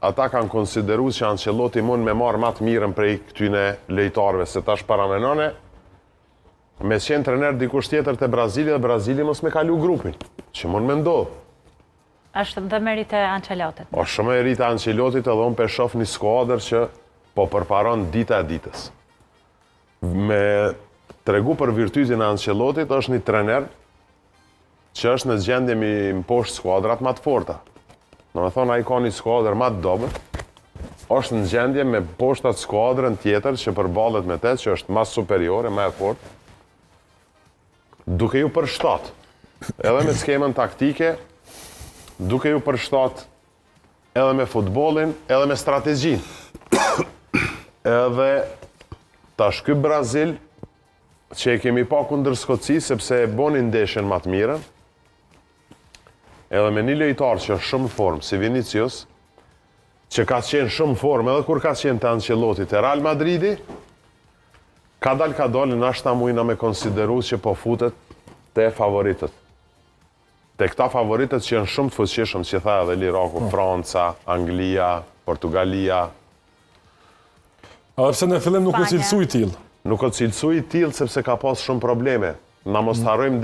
ata kanë konsideru që Ancelotti mund me marrë matë mirën prej këtyne lejtarve, se tash paramenone, me qenë trener dikush tjetër të Brazili dhe Brazili mos me kalu grupin, që mund me ndodhë. Është dhe merit e Ancelotit. O shumë e rritë Ancelotit edhe unë për shof një skuadër që po përparon dita e ditës. Me tregu për virtytin e Ancelotit është një trener që është në gjendje mi mposhtë skuadrat ma të forta. Në me thonë, a i ka një skuadrë ma të dobet, është në gjendje me poshtat skuadrën tjetër që përballet me te, që është ma superiore, ma e fort, duke ju përshtat, edhe me skemën taktike, duke ju përshtat edhe me futbolin, edhe me strategjin. Edhe tash ky Brazil, që e kemi pa kundër Skoci, sepse e bonin ndeshjen ma të mirën, edhe me një lojtar që është shumë formë, si Vinicius, që ka qenë shumë formë, edhe kur ka qenë të Ancelotti të Real Madridi, ka dalë në ashta mujna me konsideru që po futet të favoritët. Të këta favoritët që janë shumë të fuqishëm, që tha edhe Liraku, Franca, Anglia, Portugalia. A përse në fillim nuk o cilësu i tilë? Nuk o cilësu i tilë, sepse ka pas shumë probleme. Na mos të harrojmë